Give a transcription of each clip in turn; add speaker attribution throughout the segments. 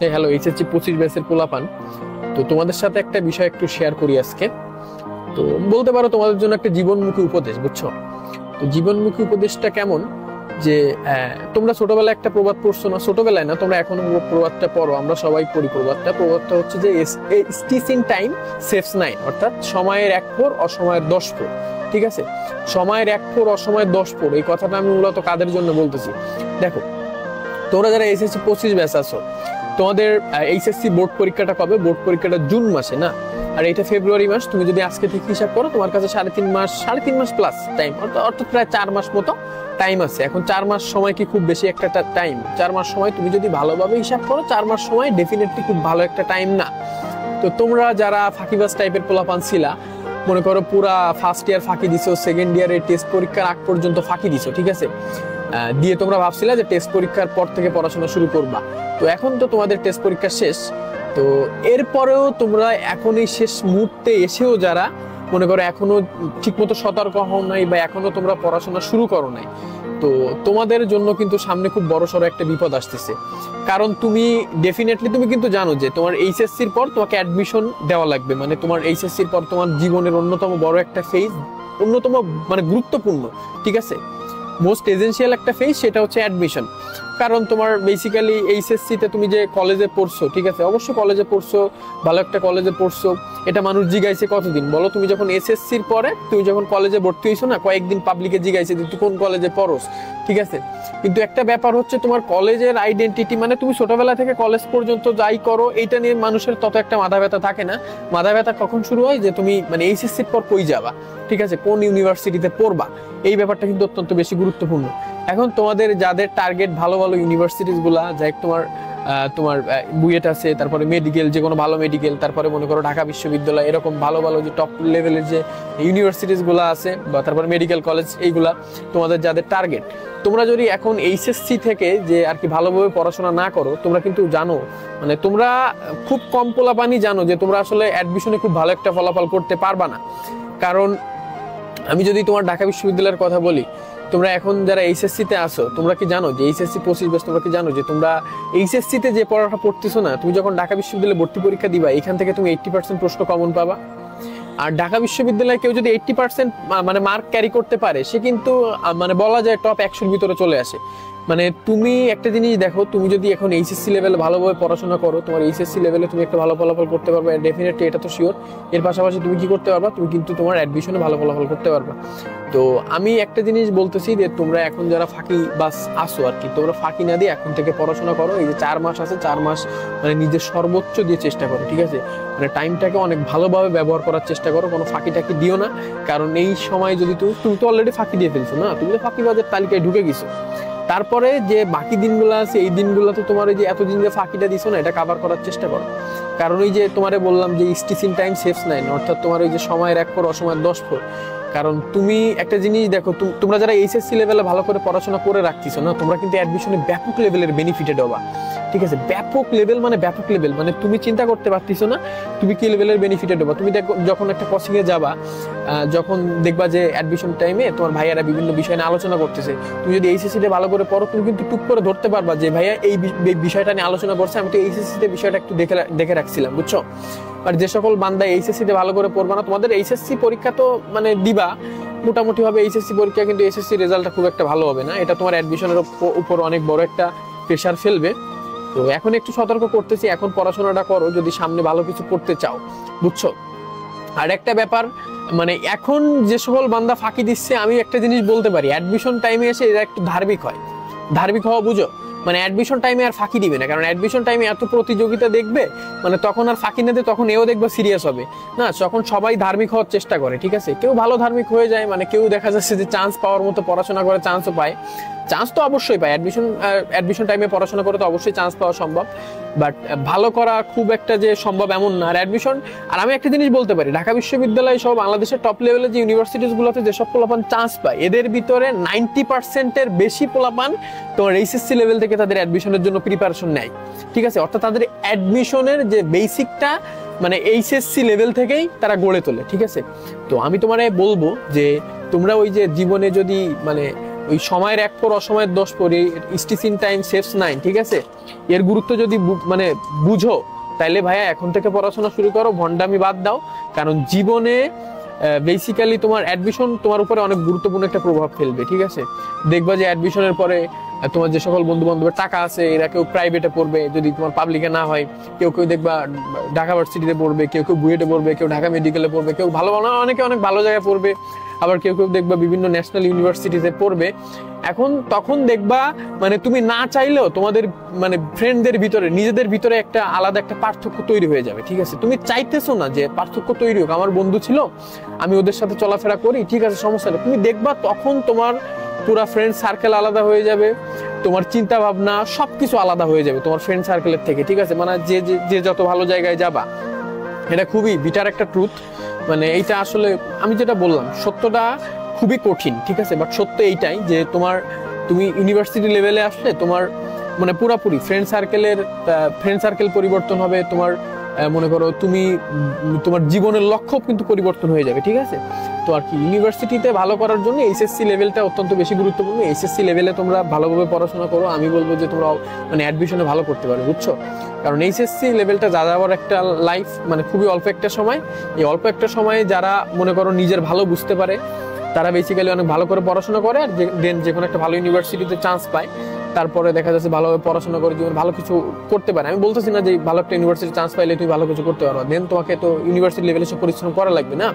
Speaker 1: Hello, HSC 25 ব্যাচের পোলাপান। তো তোমাদের সাথে একটা বিষয় একটু শেয়ার করি আজকে। তো বলতে পারো তোমাদের জন্য একটা জীবনমুখী উপদেশ, বুঝছো? তো জীবনমুখী উপদেশটা কেমন যে তোমরা ছোটবেলায় একটা প্রবাদ পড়ছো না? ছোটবেলায় না, তোমরা এখনো প্রবাদটা পড়ো, আমরা সবাই পড়ি প্রবাদটা হচ্ছে যে স্টিচিং টাইম সেভস নাইন, অর্থাৎ সময়ের 1 প্রহর অসময়ের 10 প্রহর। ঠিক আছে, সময়ের 1 প্রহর অসময়ের 10 প্রহর, এই কথাটা আমি মূলত কাদের জন্য বলতেছি দেখো। তোমরা যারা এইচএসসি 25 ব্যাচ আছো, তোমাদের এইচএসসি বোর্ড পরীক্ষাটা কবে? বোর্ড পরীক্ষাটা জুন মাসে না, আর এটা ফেব্রুয়ারি মাস। তুমি যদি আজকে থেকে হিসাব করো, তোমার কাছে 3.5 মাস প্লাস টাইম, অর্থাৎ প্রায় 4 মাস মতো টাইম আছে। এখন 4 মাস সময় কি খুব বেশি একটা টাইম? 4 মাস সময় তুমি যদি ভালোভাবে হিসাব করো, 4 মাস সময় ডেফিনেটলি খুব ভালো একটা টাইম না। তো তোমরা যারা ফাঁকিবাজ টাইপের পোলাপান ছিলা, মনে করো পুরা ফার্স্ট ইয়ার ফাঁকি দিছো, সেকেন্ড ইয়ারের টেস্ট পরীক্ষার আগ পর্যন্ত ফাঁকি দিছো, ঠিক আছে, দিয়ে তোমরা ভাবছিলা যে টেস্ট পরীক্ষার পর থেকে পড়াশোনা শুরু করবা। তো এখন তো তোমাদের টেস্ট পরীক্ষা শেষ। তো এরপরেও তোমরা এখন এই শেষ মুহূর্তে এসেও যারা মনে করো এখনো ঠিকমতো সতর্ক হও নাই বা এখনো তোমরা পড়াশোনা শুরু করো নাই, তো তোমাদের জন্য কিন্তু সামনে খুব বড়সড় একটা বিপদ আসতেছে। কারণ তুমি ডেফিনেটলি তুমি কিন্তু জানো যে তোমার এইচএসসির পর তোমাকে অ্যাডমিশন দেওয়া লাগবে। মানে তোমার এইচএসসির পর তোমার জীবনের অন্যতম বড় একটা ফেজ, অন্যতম মানে গুরুত্বপূর্ণ, ঠিক আছে, মোস্ট এসেনশিয়াল একটা ফেজ, সেটা হচ্ছে অ্যাডমিশন। কারণ তোমার বেসিক্যালি এইচএসসি তে তুমি যে কলেজে পড়ছো, ঠিক আছে, অবশ্যই কলেজে পড়ছো, ভালো একটা কলেজে পড়ছো, এটা মানুষ জিগাইছে কতদিন বলো? তুমি যখন এসএসসির পরে তুমি যখন কলেজে ভর্তি হইছো না, কয়েকদিন পাবলিকে জিগাইছে যে তুই কোন কলেজে পড়োস, ঠিক আছে। কিন্তু একটা ব্যাপার হচ্ছে তোমার কলেজের আইডেন্টিটি, মানে তুমি ছোটবেলা থেকে কলেজ পর্যন্ত যাই করো, এইটা নিয়ে মানুষের তত একটা মাথা ব্যথা থাকে না। মাথা ব্যথা কখন শুরু হয়? যে তুমি মানে এইচএসসির পর কই যাবা, ঠিক আছে, কোন ইউনিভার্সিটিতে পড়বা, এই ব্যাপারটা কিন্তু অত্যন্ত বেশি গুরুত্বপূর্ণ। এখন তোমাদের যাদের টার্গেট ভালো ভালো ইউনিভার্সিটিস গুলা, যাই তোমার তোমার বুয়েট আছে, তারপরে মেডিকেল, যে কোনো ভালো মেডিকেল, তারপরে মনে করো ঢাকা বিশ্ববিদ্যালয়, এরকম ভালো ভালো যে টপ লেভেলের যে ইউনিভার্সিটিস গুলা আছে, বা তারপরে মেডিকেল কলেজ, এইগুলা তোমাদের যাদের টার্গেট, তোমরা যদি এখন এইচএসসি থেকে যে আর কি ভালোভাবে পড়াশোনা না করো, তোমরা কিন্তু জানো, মানে তোমরা খুব কম পোলাপানি জানো যে তোমরা আসলে অ্যাডমিশনে খুব ভালো একটা ফলাফল করতে পারবা না। কারণ আমি যদি তোমার ঢাকা বিশ্ববিদ্যালয়ের কথা বলি, তোমরা এখন যারা এইচএসসি তে আসো, তোমরা কি জানো যে এইচএসসি 25 ব্যাচ, তোমরা কি জানো যে তোমরা এইচএসসি তে যে পড়াটা পড়তেছো না, তুমি যখন ঢাকা বিশ্ববিদ্যালয়ে ভর্তি পরীক্ষা দিবা, এখান থেকে তুমি 80% প্রশ্ন কমন পাবা। আর ঢাকা বিশ্ববিদ্যালয়ে কেউ যদি 80% মানে মার্ক ক্যারি করতে পারে, সে কিন্তু মানে বলা যায় টপ 100-র ভিতরে চলে আসে। মানে তুমি একটা জিনিস দেখো, তুমি যদি এখন এইচএসসি লেভেলে ভালোভাবে পড়াশোনা করো, তোমার এইচএসসি লেভেলে তুমি একটা ভালো ফলাফল করতে পারবে ডেফিনেটলি, এটা তো শিওর। এর পাশাপাশি তুমি কি করতে পারবা? তুমি কিন্তু তোমার অ্যাডমিশনে ভালো ফলাফল করতে পারবা। তো আমি একটা জিনিস বলতেছি যে তোমরা এখন যারা ফাঁকি বাস আসো আর কি, তোমরা ফাঁকি না দিয়ে এখন থেকে পড়াশোনা করো। এই যে 4 মাস আছে, 4 মাস মানে নিজের সর্বোচ্চ দিয়ে চেষ্টা করো, ঠিক আছে, মানে টাইমটাকে অনেক ভালোভাবে ব্যবহার করার চেষ্টা করো, কোনো ফাঁকি টাকি দিও না। কারণ এই সময় যদি তুমি তো অলরেডি ফাঁকি দিয়ে ফেলছো না, তুমি তো ফাঁকিবাজের তালিকায় ঢুকে গেছো। তারপরে যে বাকি দিনগুলো আছে, এই দিনগুলোতে তোমার এই যে এতদিন যে ফাঁকিটা দিছো না, এটা কাভার করার চেষ্টা করো। কারণ ওই যে তোমারে বললাম যে স্টিচিং টাইম সেভস নাইন, অর্থাৎ তোমার ওই যে সময়ের 1 প্রহর অসময়ের 10 প্রহর। কারণ তুমি একটা জিনিস দেখো, তোমরা যারা এইচএসসি লেভেলে ভালো করে পড়াশোনা করে রাখতেছো না, তোমরা কিন্তু অ্যাডমিশনে ব্যাপক লেভেলের বেনিফিটেড হবা, ঠিক আছে। ব্যাপক লেভেল মানে ব্যাপক লেভেল, মানে তুমি চিন্তা করতে পারতেছো না তুমি কি লেভেলের বেনিফিটেড হবা। তুমি দেখো যখন একটা কোচিং এ যাবা, যখন দেখবা যে অ্যাডমিশন টাইমে তোমার ভাইয়ারা বিভিন্ন বিষয় নিয়ে আলোচনা করতেছে, তুমি যদি এইচএসসি তে ভালো করে পড়ো, তুমি কিন্তু টুক করে ধরতে পারবা যে ভাইয়া এই বিষয়টা নিয়ে আলোচনা করছে, আমি তো এইচএসসি তে বিষয়টা একটু দেখে রাখছিলাম, বুঝছো। আর যে সকল বান্দা এইচএসসি তে ভালো করে পড়বা না, তোমাদের এইচএসসি পরীক্ষা তো মানে দিবা মোটামুটি ভাবে, এইচএসসি পরীক্ষা কিন্তু এইচএসসি রেজাল্টটা খুব একটা ভালো হবে না, এটা তোমার অ্যাডমিশনের উপর অনেক বড় একটা প্রেশার ফেলবে। তো এখন একটু সতর্ক করতেছি, এখন পড়াশোনাটা করো যদি সামনে ভালো কিছু করতে চাও, বুঝছো। আর একটা ব্যাপার, মানে এখন যে সকল বান্দা ফাঁকি দিচ্ছে, আমি একটা জিনিস বলতে পারি, অ্যাডমিশন টাইমে এসে এরা একটু ধার্মিক হয়, ধার্মিক হওয়া বুঝো। মানে অ্যাডমিশন টাইমে আর ফাঁকি দিবে না, কারণ অ্যাডমিশন টাইমে এত প্রতিযোগিতা দেখবে, মানে তখন আর ফাঁকি না দিয়ে তখন এও দেখবে সিরিয়াস হবে না, তখন সবাই ধার্মিক হওয়ার চেষ্টা করে, ঠিক আছে। কেউ ভালো ধার্মিক হয়ে যায়, মানে কেউ দেখা যাচ্ছে যে চান্স পাওয়ার মতো পড়াশোনা করে চান্সও পায়, চান্স তো অবশ্যই পায়, অ্যাডমিশন টাইমে পড়াশোনা করে তো অবশ্যই চান্স পাওয়া সম্ভব, বাট ভালো করা খুব একটা যে সম্ভব এমন না। আর অ্যাডমিশন, আর আমি একটা জিনিস বলতে পারি, ঢাকা বিশ্ববিদ্যালয় সহ বাংলাদেশের টপ লেভেলের যে ইউনিভার্সিটিস গুলোতে যেসব পোলাপান চান্স পায়, এদের ভিতরে 90%-এর বেশি পোলাপান তোমার এইচএসসি লেভেল থেকে তাদের অ্যাডমিশনের জন্য প্রিপারেশন নেয়, ঠিক আছে। অর্থাৎ তাদের অ্যাডমিশনের যে বেসিকটা মানে এইচএসসি লেভেল থেকেই তারা গড়ে তোলে, ঠিক আছে। তো আমি তোমারে বলবো যে তোমরা ওই যে জীবনে যদি মানে ওই সময়ের 1 পর অসময়ের 10 পর, স্টিচ ইন টাইম সেভস 9, ঠিক আছে? এর গুরুত্ব যদি মানে বুঝো, তাইলে ভাইয়া এখন থেকে পড়াশোনা শুরু করো, ভন্ডামি বাদ দাও। কারণ জীবনে বেসিক্যালি তোমার অ্যাডমিশন তোমার উপরে অনেক গুরুত্বপূর্ণ একটা প্রভাব ফেলবে, ঠিক আছে? দেখবা যে অ্যাডমিশনের পরে তোমার যে সকল বন্ধু বান্ধবের টাকা আছে, এরা কেউ প্রাইভেটে পড়বে, যদি তোমার পাবলিকে না হয়। কেউ কেউ দেখবা ঢাকা ভার্সিটিতে পড়বে, কেউ কেউ বুয়েটে পড়বে, কেউ ঢাকা মেডিকেলে পড়বে, কেউ ভালো ভালো অনেকে অনেক ভালো জায়গায় পড়বে, আবার কেউ কেউ দেখবা বিভিন্ন ন্যাশনাল ইউনিভার্সিটিতে পড়বে। এখন তখন দেখবা মানে তুমি না চাইলেও তোমাদের মানে ফ্রেন্ডদের ভিতরে, নিজেদের ভিতরে একটা আলাদা একটা পার্থক্য তৈরি হয়ে যাবে, ঠিক আছে? তুমি চাইতেছো না যে পার্থক্য তৈরি হোক, আমার বন্ধু ছিল, আমি ওদের সাথে চলাফেরা করি, ঠিক আছে, সমস্যা নেই। তুমি দেখবা তখন তোমার পুরা ফ্রেন্ড সার্কেল আলাদা হয়ে যাবে, তোমার চিন্তা ভাবনা সবকিছু আলাদা হয়ে যাবে তোমার ফ্রেন্ড সার্কেলের থেকে, ঠিক আছে? মানে যে যত ভালো জায়গায় যাবা, এটা খুবই বিটার একটা ট্রুথ। মানে এইটা আসলে আমি যেটা বললাম, সত্যটা খুবই কঠিন, ঠিক আছে? বাট সত্য এইটাই যে তুমি ইউনিভার্সিটি লেভেলে আসলে তোমার মানে পুরাপুরি ফ্রেন্ড সার্কেল পরিবর্তন হবে। তোমার মনে করো তুমি তোমার জীবনের লক্ষ্য কিন্তু পরিবর্তন হয়ে যাবে, ঠিক আছে? তো আর কি, ইউনিভার্সিটিতে ভালো করার জন্য এইচএসসি লেভেলটা অত্যন্ত বেশি গুরুত্বপূর্ণ। এইচএসসি লেভেলে তোমরা ভালোভাবে পড়াশোনা করো, আমি বলবো যে তোমরা মানে অ্যাডমিশনে ভালো করতে পারো, বুঝছো? কারণ এইচএসসি লেভেলটা যাওয়ার একটা লাইফ, মানে খুবই অল্প একটা সময়। এই অল্প একটা সময়ে যারা মনে করো নিজের ভালো বুঝতে পারে, তারা বেসিক্যালি অনেক ভালো করে পড়াশোনা করে, আর দেন যে কোনো একটা ভালো ইউনিভার্সিটিতে চান্স পায়, তারপরে দেখা যাচ্ছে ভালোভাবে পড়াশোনা করে জীবনে ভালো কিছু করতে পারে। আমি বলতেছি না যে ভালো একটা ইউনিভার্সিটি চান্স পাইলে তুমি ভালো কিছু করতে পারো, দেন তোমাকে তো ইউনিভার্সিটি লেভেলে সব পরিশ্রম করা লাগবে না।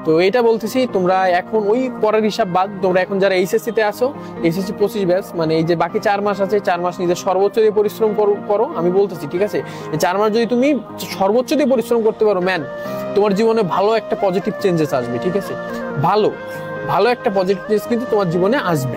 Speaker 1: তো এটা বলতেছি, তোমরা এখন ওই পরের হিসাব বাদ, তোমরা এখন যারা এইচএসসি তে আসো, এইচএসসি 25 ব্যাচ, মানে এই যে বাকি 4 মাস আছে, 4 মাস নিজের সর্বোচ্চ দিয়ে পরিশ্রম করো। আমি বলতেছি, ঠিক আছে, এই 4 মাস যদি তুমি সর্বোচ্চ দিয়ে পরিশ্রম করতে পারো, ম্যান, তোমার জীবনে ভালো একটা পজিটিভ চেঞ্জেস আসবে, ঠিক আছে? ভালো একটা পজিটিভ চেঞ্জ কিন্তু তোমার জীবনে আসবে।